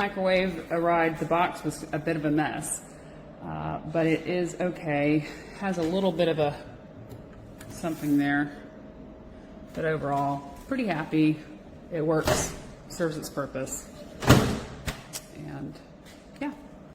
Microwave arrived, the box was a bit of a mess, but it is okay. Has a little bit of a something there, but overall pretty happy. It works, serves its purpose, and